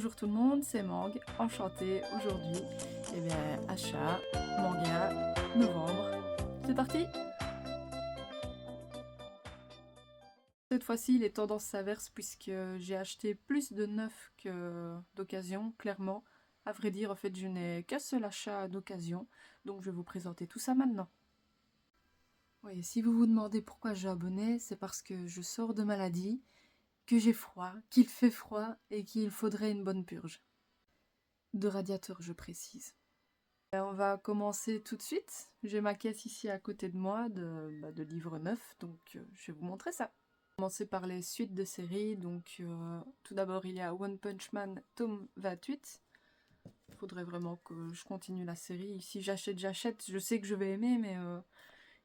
Bonjour tout le monde, c'est Mang, enchantée aujourd'hui. Eh bien, achat, manga, novembre. C'est parti! Cette fois-ci, les tendances s'inversent puisque j'ai acheté plus de neuf que d'occasion, clairement. À vrai dire, en fait, je n'ai qu'un seul achat d'occasion, donc je vais vous présenter tout ça maintenant. Oui, si vous vous demandez pourquoi j'ai abonné, c'est parce que je sors de maladie, que j'ai froid, qu'il fait froid et qu'il faudrait une bonne purge. De radiateur, je précise. On va commencer tout de suite. J'ai ma caisse ici à côté de moi de livres neufs, donc je vais vous montrer ça. On va commencer par les suites de séries. Donc tout d'abord il y a One Punch Man tome 28. Il faudrait vraiment que je continue la série. Si j'achète, j'achète. Je sais que je vais aimer, mais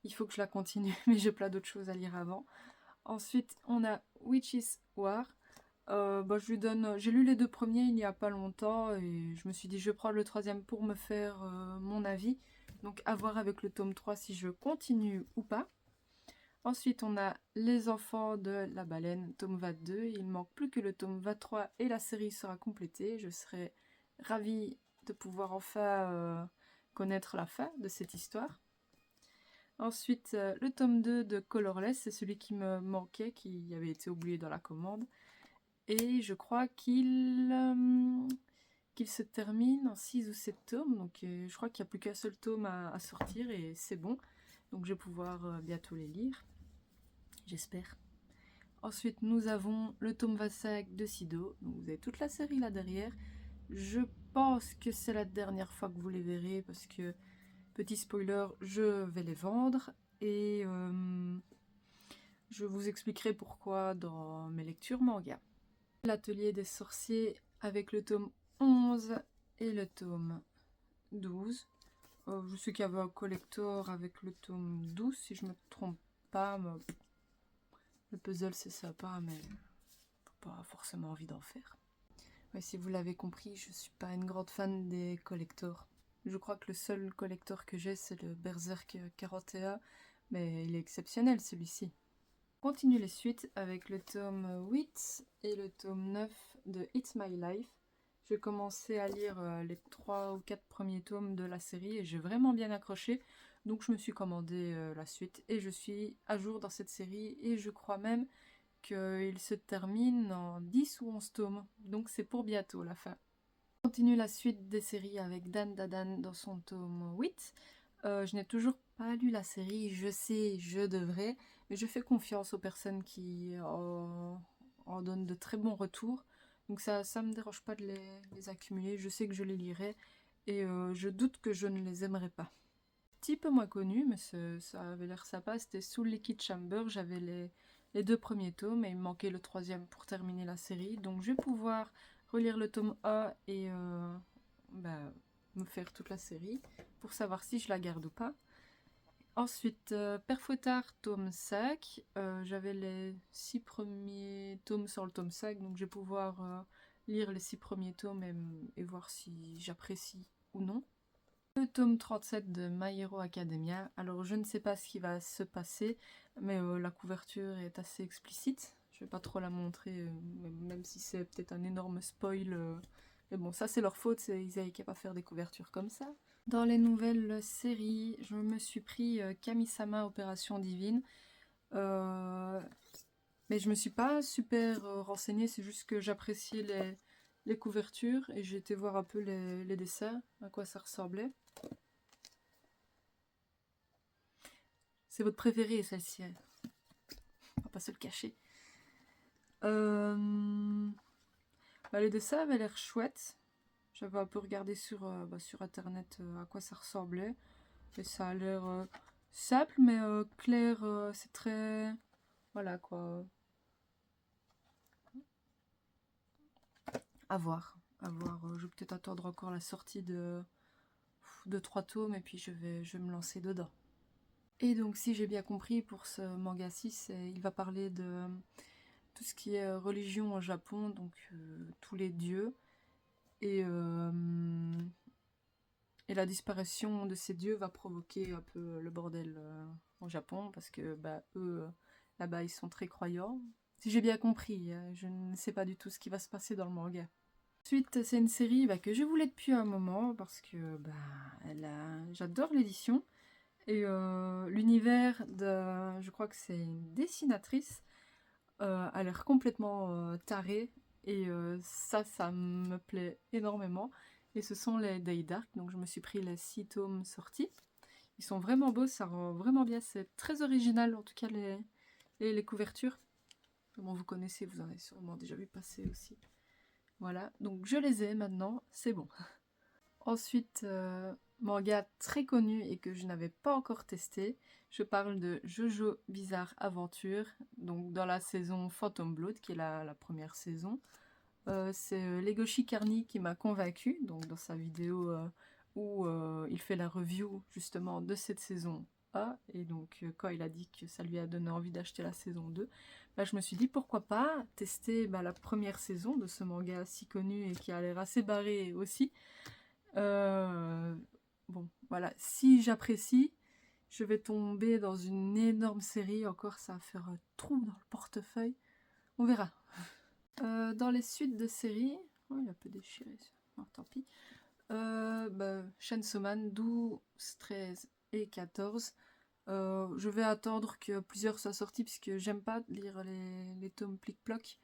il faut que je la continue. Mais j'ai plein d'autres choses à lire avant. Ensuite on a Witch's War. Je lui donne. J'ai lu les deux premiers il n'y a pas longtemps et je me suis dit je vais prendre le troisième pour me faire mon avis. Donc à voir avec le tome 3 si je continue ou pas. Ensuite on a Les Enfants de la Baleine, tome 22. Il ne manque plus que le tome 23 et la série sera complétée. Je serai ravie de pouvoir enfin connaître la fin de cette histoire. Ensuite le tome 2 de Colorless, c'est celui qui me manquait, qui avait été oublié dans la commande. Et je crois qu'il se termine en 6 ou 7 tomes. Donc je crois qu'il n'y a plus qu'un seul tome à sortir et c'est bon. Donc je vais pouvoir bientôt les lire. J'espère. Ensuite nous avons le tome 25 de Sido. Donc vous avez toute la série là derrière. Je pense que c'est la dernière fois que vous les verrez parce que, petit spoiler, je vais les vendre. Et je vous expliquerai pourquoi dans mes lectures manga. L'atelier des sorciers avec le tome 11 et le tome 12. Je sais qu'il y avait un collector avec le tome 12 si je me trompe pas. Mais le puzzle c'est sympa mais pas forcément envie d'en faire. Ouais, si vous l'avez compris, je suis pas une grande fan des collectors. Je crois que le seul collector que j'ai c'est le Berserk 41, mais il est exceptionnel celui-ci. Continue les suites avec le tome 8 et le tome 9 de It's My Life. J'ai commencé à lire les 3 ou 4 premiers tomes de la série et j'ai vraiment bien accroché. Donc je me suis commandé la suite et je suis à jour dans cette série et je crois même qu'il se termine en 10 ou 11 tomes. Donc c'est pour bientôt la fin. Continue la suite des séries avec Dan Dadan dans son tome 8. Je n'ai toujours pas lu la série, je sais, je devrais, mais je fais confiance aux personnes qui en donnent de très bons retours. Donc ça me dérange pas de les accumuler, je sais que je les lirai et je doute que je ne les aimerai pas. Petit peu moins connu, mais ça avait l'air sympa, c'était Soul Liquid Chamber. J'avais les 2 premiers tomes et il me manquait le 3e pour terminer la série. Donc je vais pouvoir relire le tome 1 et me faire toute la série pour savoir si je la garde ou pas. Ensuite, Père Fouettard, tome 5. J'avais les 6 premiers tomes sur le tome 5, donc je vais pouvoir lire les 6 premiers tomes et voir si j'apprécie ou non. Le tome 37 de My Hero Academia. Alors je ne sais pas ce qui va se passer, mais la couverture est assez explicite. Je vais pas trop la montrer, même si c'est peut-être un énorme spoil. Mais bon, ça c'est leur faute, c'est Isaïe qui n'a pas faire des couvertures comme ça. Dans les nouvelles séries, je me suis pris Kami-sama Opération Divine. Mais je me suis pas super renseignée, c'est juste que j'appréciais les couvertures et j'ai été voir un peu les dessins, à quoi ça ressemblait. C'est votre préférée, celle-ci. On va pas se le cacher. Les dessins avaient l'air chouettes. J'avais un peu regardé sur internet à quoi ça ressemblait. Et ça a l'air simple, mais clair. C'est très... Voilà, quoi. À voir. À voir. Je vais peut-être attendre encore la sortie de 3 tomes et puis je vais me lancer dedans. Et donc, si j'ai bien compris, pour ce manga-ci, il va parler de tout ce qui est religion au Japon, donc tous les dieux. Et la disparition de ces dieux va provoquer un peu le bordel au Japon, parce que eux, là-bas, ils sont très croyants. Si j'ai bien compris, je ne sais pas du tout ce qui va se passer dans le manga. Ensuite, c'est une série que je voulais depuis un moment parce que j'adore l'édition et l'univers de, je crois que c'est une dessinatrice, a l'air complètement taré et ça me plaît énormément. Et ce sont les Day Dark, donc je me suis pris les 6 tomes sortis. Ils sont vraiment beaux, ça rend vraiment bien, c'est très original en tout cas les couvertures. Bon, vous connaissez, vous en avez sûrement déjà vu passer aussi. Voilà, donc je les ai maintenant, c'est bon. Ensuite, manga très connu et que je n'avais pas encore testé, je parle de Jojo Bizarre Adventure, donc dans la saison Phantom Blood, qui est la première saison. C'est Legoshi Carny qui m'a convaincu, donc dans sa vidéo où il fait la review justement de cette saison A, et donc quand il a dit que ça lui a donné envie d'acheter la saison 2, je me suis dit pourquoi pas tester la première saison de ce manga si connu et qui a l'air assez barré aussi. Bon, voilà, si j'apprécie, je vais tomber dans une énorme série, encore ça va faire un trou dans le portefeuille, on verra. Dans les suites de séries, oh, il est un peu déchiré, oh, tant pis. Chainsaw Man 12, 13 et 14. Je vais attendre que plusieurs soient sortis puisque j'aime pas lire les tomes plic-ploc.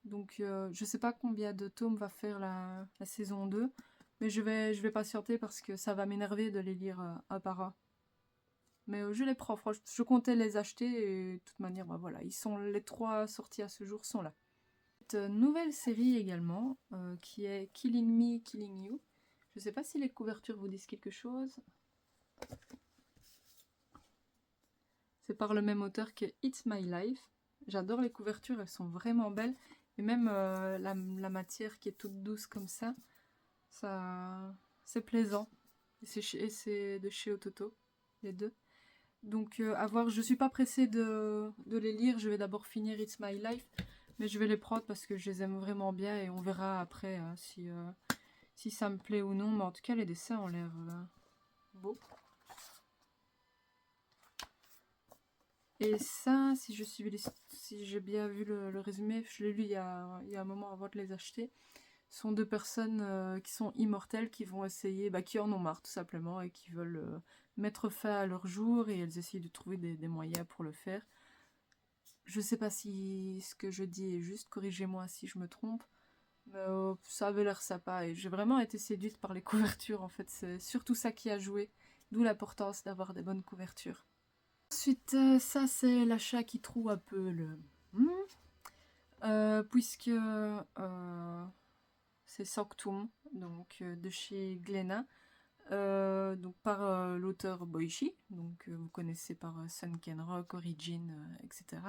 Donc je sais pas combien de tomes va faire la saison 2, mais je vais patienter parce que ça va m'énerver de les lire un par un. Mais je les prends, franchement, je comptais les acheter et de toute manière, voilà, les 3 sortis à ce jour sont là. Nouvelle série également qui est Killing Me, Killing You. Je sais pas si les couvertures vous disent quelque chose. C'est par le même auteur que It's My Life. J'adore les couvertures, elles sont vraiment belles. Et même la matière qui est toute douce comme ça c'est plaisant. Et c'est de chez Ototo, les deux. Donc à voir, je suis pas pressée de les lire. Je vais d'abord finir It's My Life. Mais je vais les prendre parce que je les aime vraiment bien et on verra après si ça me plaît ou non. Mais en tout cas, les dessins ont l'air beaux. Et ça, si j'ai bien vu le résumé, je l'ai lu il y a un moment avant de les acheter, sont 2 personnes qui sont immortelles, qui vont essayer, qui en ont marre tout simplement et qui veulent mettre fin à leur jour et elles essayent de trouver des moyens pour le faire. Je sais pas si ce que je dis est juste, corrigez-moi si je me trompe, mais ça avait l'air sympa et j'ai vraiment été séduite par les couvertures en fait, c'est surtout ça qui a joué, d'où l'importance d'avoir des bonnes couvertures. Ensuite, ça c'est l'achat qui trouve un peu le... puisque c'est Sanctum, donc de chez Glénat, donc par l'auteur Boichi, donc vous connaissez par Sunken Rock, Origin, etc.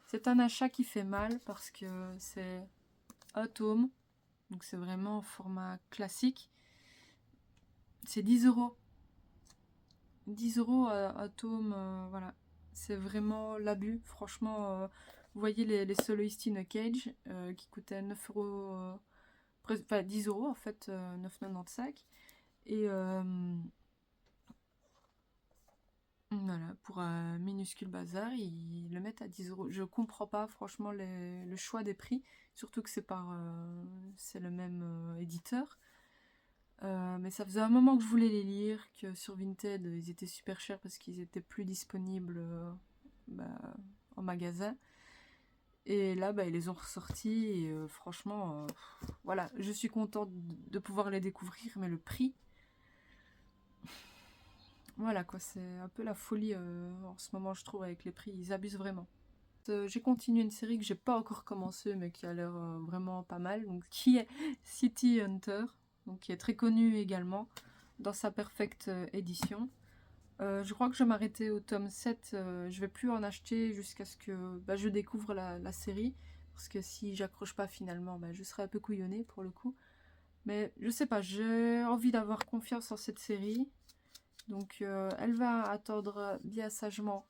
C'est un achat qui fait mal parce que c'est un tome, donc c'est vraiment en format classique. C'est 10 €. 10 € un tome, voilà. C'est vraiment l'abus. Franchement, vous voyez les soloists in a cage qui coûtaient 9 €, enfin 10 € en fait, 9,95. Et voilà, pour un minuscule bazar, ils le mettent à 10 €. Je comprends pas franchement le choix des prix, surtout que c'est le même éditeur. Mais ça faisait un moment que je voulais les lire, que sur Vinted ils étaient super chers parce qu'ils étaient plus disponibles en magasin. Et là ils les ont ressortis et franchement voilà, je suis contente de pouvoir les découvrir, mais le prix, voilà quoi, c'est un peu la folie en ce moment je trouve avec les prix, ils abusent vraiment. J'ai continué une série que j'ai pas encore commencé mais qui a l'air vraiment pas mal, donc qui est City Hunter, donc qui est très connu également dans sa perfecte édition. Je crois que je vais m'arrêter au tome 7, je vais plus en acheter jusqu'à ce que je découvre la série, parce que si j'accroche pas finalement, je serai un peu couillonnée pour le coup. Mais je sais pas, j'ai envie d'avoir confiance en cette série, donc elle va attendre bien sagement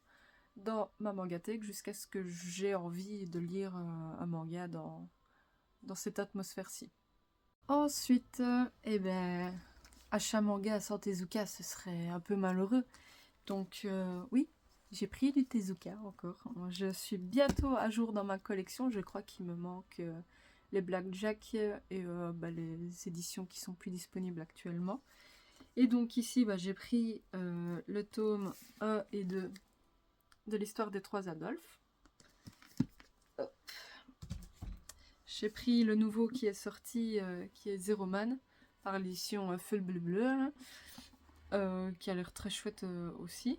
dans ma mangathèque jusqu'à ce que j'ai envie de lire un manga dans cette atmosphère-ci. Ensuite, achat manga sans Tezuka, ce serait un peu malheureux. Donc oui, j'ai pris du Tezuka encore. Je suis bientôt à jour dans ma collection. Je crois qu'il me manque les Blackjack et les éditions qui sont plus disponibles actuellement. Et donc ici, j'ai pris le tome 1 et 2 de l'histoire des trois Adolphes. J'ai pris le nouveau qui est sorti, qui est Zero Man, par l'édition Feu Bleu, qui a l'air très chouette aussi.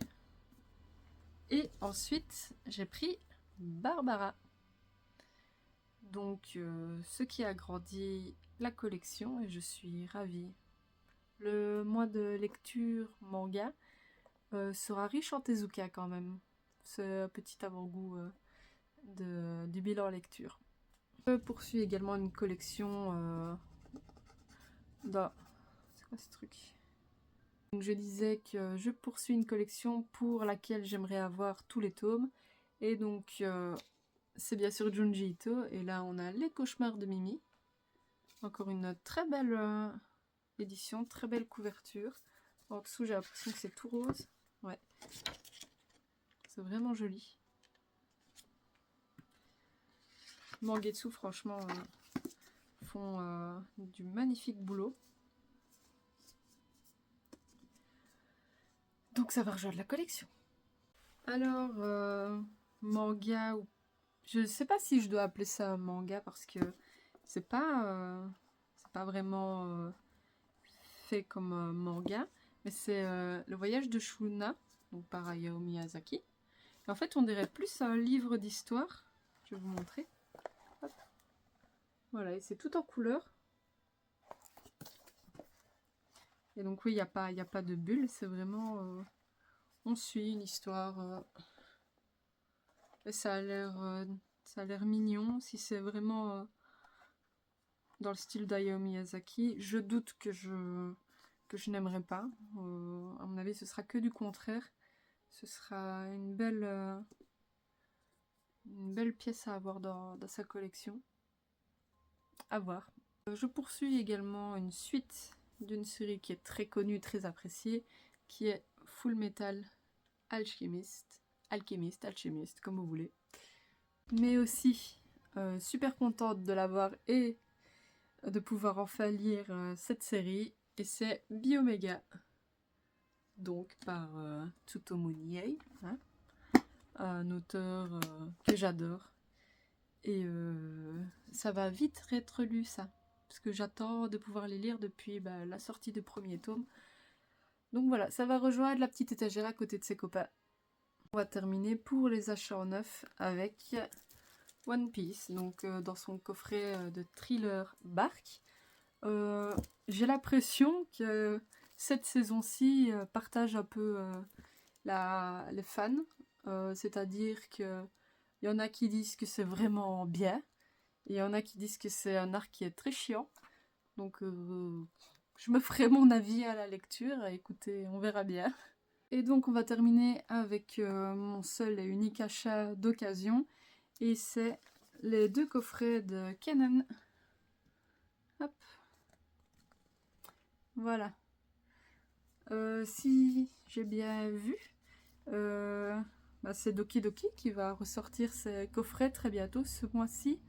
Et ensuite, j'ai pris Barbara. Donc, ce qui agrandit la collection et je suis ravie. Le mois de lecture manga sera riche en Tezuka quand même. Ce petit avant-goût du bilan lecture. Je poursuis également une collection C'est quoi ce truc? Donc je disais que je poursuis une collection pour laquelle j'aimerais avoir tous les tomes. Et donc c'est bien sûr Junji Ito. Et là on a Les Cauchemars de Mimi. Encore une très belle édition, très belle couverture. En dessous j'ai l'impression que c'est tout rose. Ouais. C'est vraiment joli. Mangetsu franchement font du magnifique boulot. Donc ça va rejoindre la collection. Alors, manga, je sais pas si je dois appeler ça un manga parce que c'est pas vraiment fait comme un manga, mais c'est Le Voyage de Shuna, donc par Hayao Miyazaki. Et en fait, on dirait plus un livre d'histoire. Je vais vous montrer. Hop. Voilà, et c'est tout en couleur. Et donc oui, il n'y a pas de bulle, c'est vraiment... on suit une histoire... et ça a l'air mignon. Si c'est vraiment dans le style d'Hayao Miyazaki, je doute que je n'aimerais pas. À mon avis, ce sera que du contraire. Ce sera une belle pièce à avoir dans sa collection. À voir. Je poursuis également une suite d'une série qui est très connue, très appréciée, qui est Full Metal Alchemist, comme vous voulez. Mais aussi super contente de l'avoir et de pouvoir enfin lire cette série. Et c'est Biomega, donc par Tsutomu Nihei, hein, un auteur que j'adore. Et ça va vite être lu ça, parce que j'attends de pouvoir les lire depuis la sortie du premier tome. Donc voilà, ça va rejoindre la petite étagère à côté de ses copains. On va terminer pour les achats en neuf avec One Piece, donc dans son coffret de thriller Bark. J'ai l'impression que cette saison-ci partage un peu les fans, c'est-à-dire que il y en a qui disent que c'est vraiment bien, et il y en a qui disent que c'est un arc qui est très chiant. Donc je me ferai mon avis à la lecture, écoutez, on verra bien. Et donc on va terminer avec mon seul et unique achat d'occasion, et c'est les 2 coffrets de Kanon. Hop. Voilà. Si j'ai bien vu, c'est Doki Doki qui va ressortir ses coffrets très bientôt, ce mois-ci.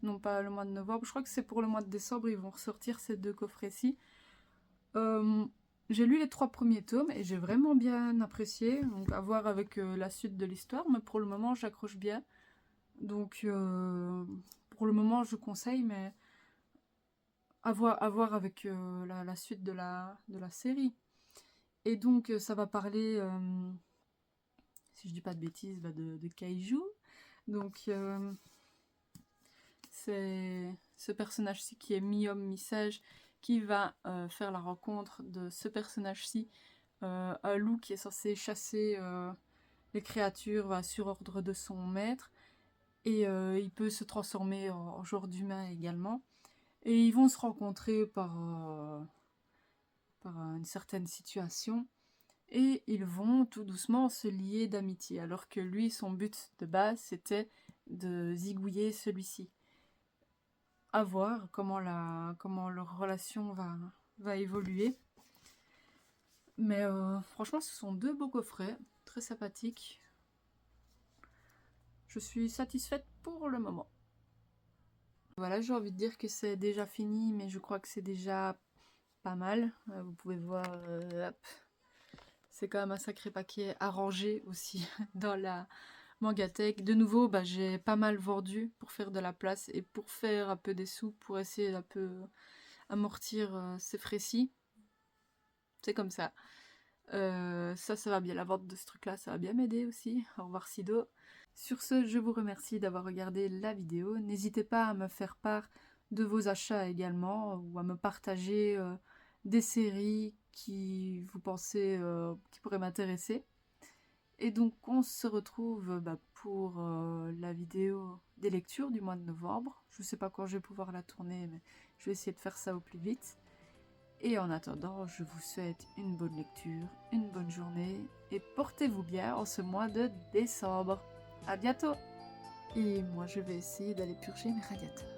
Non, pas le mois de novembre, je crois que c'est pour le mois de décembre, ils vont ressortir ces 2 coffrets-ci. J'ai lu les 3 premiers tomes et j'ai vraiment bien apprécié, donc à voir avec la suite de l'histoire, mais pour le moment j'accroche bien. Donc pour le moment je conseille, mais à voir avec la suite de la série. Et donc ça va parler, si je dis pas de bêtises, de kaiju. Donc c'est ce personnage-ci qui est mi-homme, mi-sage, qui va faire la rencontre de ce personnage-ci, un loup qui est censé chasser les créatures sur ordre de son maître. Et il peut se transformer en genre d'humain également. Et ils vont se rencontrer par une certaine situation. Et ils vont tout doucement se lier d'amitié. Alors que lui, son but de base, c'était de zigouiller celui-ci. À voir comment leur relation va évoluer. Mais franchement, ce sont 2 beaux coffrets, très sympathiques. Je suis satisfaite pour le moment. Voilà, j'ai envie de dire que c'est déjà fini, mais je crois que c'est déjà pas mal. Vous pouvez voir, hop, c'est quand même un sacré paquet à ranger aussi dans la Mangatech. De nouveau, bah, j'ai pas mal vendu pour faire de la place et pour faire un peu des sous, pour essayer d'un peu amortir ces frais-ci. C'est comme ça. Ça va bien. La vente de ce truc-là, ça va bien m'aider aussi. Au revoir Sido. Sur ce, je vous remercie d'avoir regardé la vidéo. N'hésitez pas à me faire part de vos achats également ou à me partager des séries qui vous pensez qui pourraient m'intéresser. Et donc on se retrouve pour la vidéo des lectures du mois de novembre. Je ne sais pas quand je vais pouvoir la tourner, mais je vais essayer de faire ça au plus vite. Et en attendant, je vous souhaite une bonne lecture, une bonne journée et portez-vous bien en ce mois de décembre. À bientôt! Et moi je vais essayer d'aller purger mes radiateurs.